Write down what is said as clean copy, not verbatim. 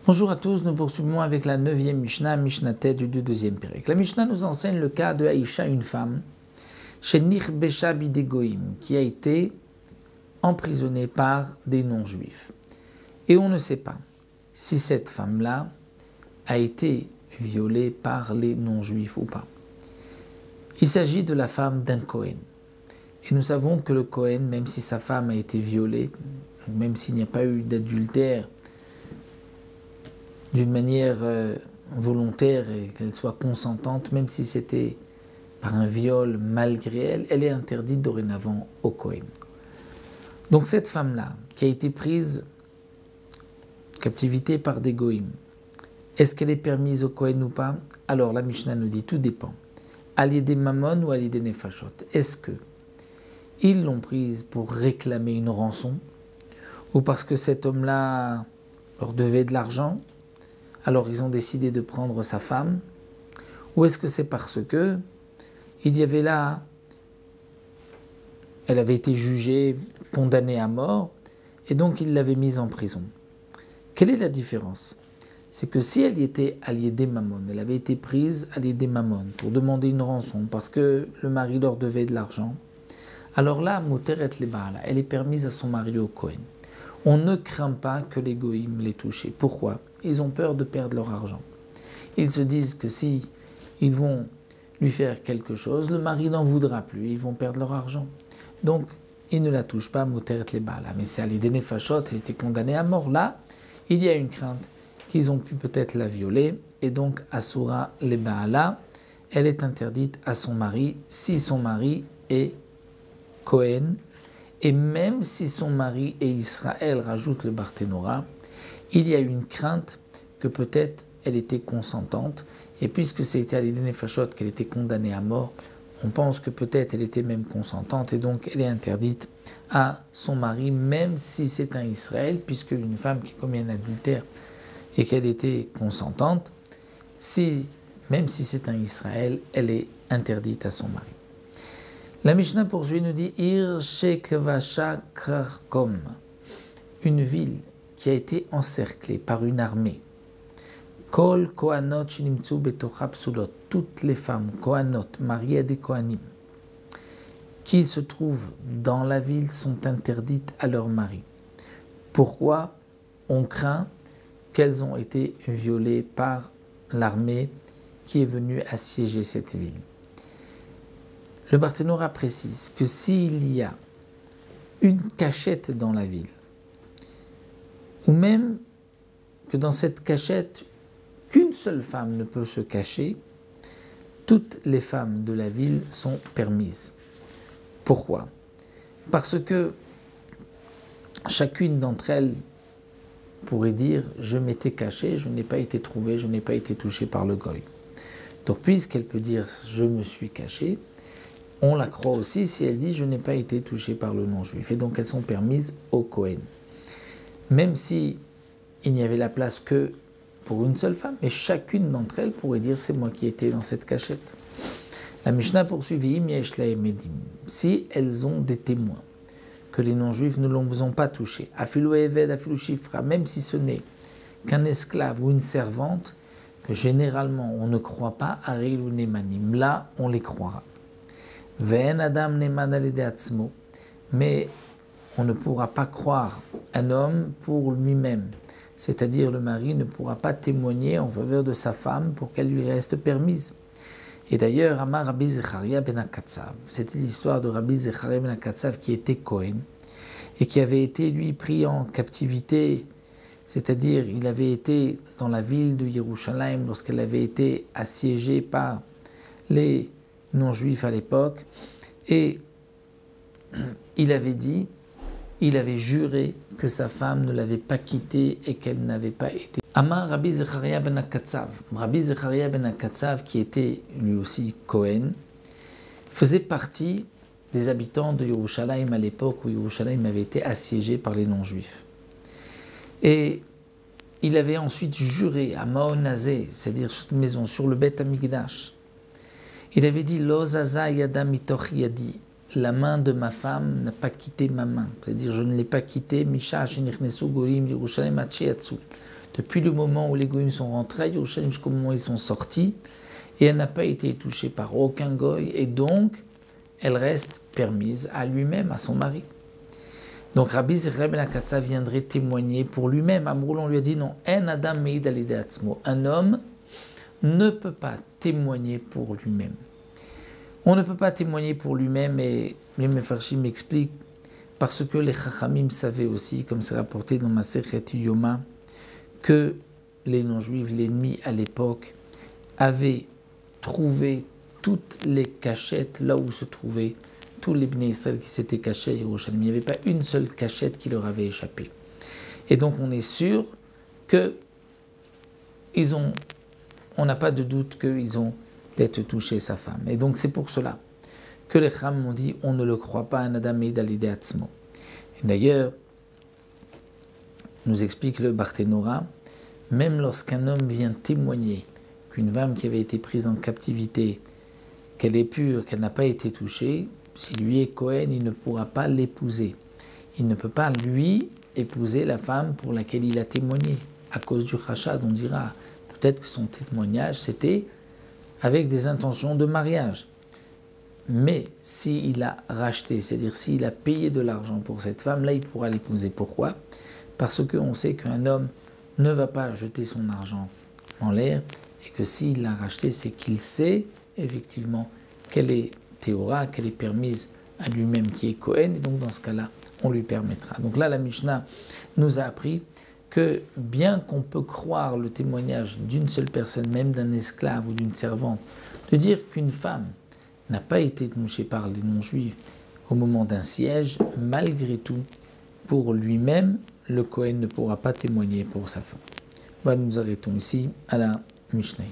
Bonjour à tous, nous poursuivons avec la 9e Mishnah, Mishnah Tet du 2e Pérec. La Mishnah nous enseigne le cas de Aïcha, une femme, chez Nichbesha Bidegoïm, qui a été emprisonnée par des non-juifs. Et on ne sait pas si cette femme-là a été violée par les non-juifs ou pas. Il s'agit de la femme d'un Kohen. Et nous savons que le Kohen, même si sa femme a été violée, même s'il n'y a pas eu d'adultère, d'une manière volontaire et qu'elle soit consentante, même si c'était par un viol malgré elle, elle est interdite dorénavant au Kohen. Donc cette femme-là, qui a été prise en captivité par des goïms, est-ce qu'elle est permise au Kohen ou pas? Alors la Mishnah nous dit, tout dépend. Alidé Mamon ou Alidé Nefashot? Est-ce que ils l'ont prise pour réclamer une rançon, ou parce que cet homme-là leur devait de l'argent? Alors ils ont décidé de prendre sa femme, ou est-ce que c'est parce que il y avait là, elle avait été jugée, condamnée à mort, et donc ils l'avaient mise en prison? Quelle est la différence? C'est que si elle y était alliée des Mammon, elle avait été prise alliée des Mammon pour demander une rançon parce que le mari leur devait de l'argent, alors là, Muteret le Baala, elle est permise à son mari au Kohen. On ne craint pas que les goïms les touchent. Pourquoi? Ils ont peur de perdre leur argent. Ils se disent que si ils vont lui faire quelque chose, le mari n'en voudra plus, ils vont perdre leur argent. Donc, ils ne la touchent pas, Muteret le Baala. Mais si Alidé Nefashot a été condamnée à mort, là, il y a une crainte qu'ils ont pu peut-être la violer, et donc Asura le Baala, elle est interdite à son mari, si son mari est Kohen. Et même si son mari et Israël rajoutent le Barthénora, il y a une crainte que peut-être elle était consentante. Et puisque c'était à l'idée Nefashot qu'elle était condamnée à mort, on pense que peut-être elle était même consentante et donc elle est interdite à son mari, même si c'est un Israël, puisque une femme qui commet un adultère et qu'elle était consentante, même si c'est un Israël, elle est interdite à son mari. La Mishnah poursuit, nous dit Ir Shekvasha Karkom, une ville qui a été encerclée par une armée. Kol Kohanot Shinimtsu Betocha Psulot, toutes les femmes Kohanot, mariées à des Kohanim, qui se trouvent dans la ville sont interdites à leur mari. Pourquoi? On craint qu'elles ont été violées par l'armée qui est venue assiéger cette ville. Le Barthénora précise que s'il y a une cachette dans la ville, ou même que dans cette cachette, qu'une seule femme ne peut se cacher, toutes les femmes de la ville sont permises. Pourquoi? Parce que chacune d'entre elles pourrait dire « je m'étais cachée, je n'ai pas été trouvée, je n'ai pas été touchée par le goy ». Donc puisqu'elle peut dire « je me suis cachée », on la croit aussi si elle dit « je n'ai pas été touchée par le non-juif ». Et donc elles sont permises au Kohen. Même si il n'y avait la place que pour une seule femme, mais chacune d'entre elles pourrait dire « c'est moi qui étais dans cette cachette ». La Mishnah poursuit « si elles ont des témoins que les non-juifs ne l'ont pas touché, afilou eved, afilou shifra, même si ce n'est qu'un esclave ou une servante, que généralement on ne croit pas, aril ou nemanim, là on les croira. Ve'en adam neman alede atzmo, mais on ne pourra pas croire un homme pour lui-même, c'est-à-dire le mari ne pourra pas témoigner en faveur de sa femme pour qu'elle lui reste permise. Et d'ailleurs, Amar Rabbi Zecharia ben Akatsav, c'était l'histoire de Rabbi Zecharia ben Akatsav qui était Kohen et qui avait été lui pris en captivité, c'est-à-dire il avait été dans la ville de Yerushalayim lorsqu'elle avait été assiégée par les non-juifs à l'époque, et il avait juré que sa femme ne l'avait pas quitté et qu'elle n'avait pas été. Amar Rabbi Zecharia ben Akatsav. Rabbi Zecharia ben Akatsav, qui était lui aussi Kohen, faisait partie des habitants de Yerushalayim à l'époque où Yerushalayim avait été assiégé par les non-juifs. Et il avait ensuite juré à Maonazé, c'est-à-dire sur cette maison, sur le Beth Amikdash. Il avait dit Lo zaza yada mitoch yadi, la main de ma femme n'a pas quitté ma main. C'est-à-dire, je ne l'ai pas quittée. Depuis le moment où les goïms sont rentrés à Yerushalayim jusqu'au moment où ils sont sortis, et elle n'a pas été touchée par aucun goï, et donc elle reste permise à lui-même, à son mari. Donc Rabbi Zechariah ben Akatsa viendrait témoigner pour lui-même. Amroul, on lui a dit non, en adam meid al yedei atzmo. Un homme ne peut pas témoigner pour lui-même. On ne peut pas témoigner pour lui-même, et les Mefarshim m'expliquent, parce que les Chachamim savaient aussi, comme c'est rapporté dans Masechet Yoma, que les non-juifs, l'ennemi à l'époque, avaient trouvé toutes les cachettes là où se trouvaient tous les Bnei Israël qui s'étaient cachés à Yerushalayim. Il n'y avait pas une seule cachette qui leur avait échappé. Et donc on est sûr que on n'a pas de doute qu'ils ont peut-être touché sa femme. Et donc c'est pour cela que les Chachamim m'ont dit on ne le croit pas un Adam meid al yedei atzmo. Et d'ailleurs, nous explique le Barthénora, même lorsqu'un homme vient témoigner qu'une femme qui avait été prise en captivité, qu'elle est pure, qu'elle n'a pas été touchée, si lui est Cohen, il ne pourra pas l'épouser. Il ne peut pas, lui, épouser la femme pour laquelle il a témoigné. À cause du Chashad, on dira, peut-être que son témoignage, c'était avec des intentions de mariage. Mais s'il a racheté, c'est-à-dire s'il a payé de l'argent pour cette femme, là, il pourra l'épouser. Pourquoi ? Parce qu'on sait qu'un homme ne va pas jeter son argent en l'air, et que s'il l'a racheté, c'est qu'il sait effectivement qu'elle est théora, qu'elle est permise à lui-même qui est Cohen, et donc dans ce cas-là, on lui permettra. Donc là, la Mishnah nous a appris que bien qu'on peut croire le témoignage d'une seule personne, même d'un esclave ou d'une servante, de dire qu'une femme n'a pas été touchée par les non-juifs au moment d'un siège, malgré tout, pour lui-même, le Cohen ne pourra pas témoigner pour sa femme. Voilà, nous arrêtons ici à la Mishnah.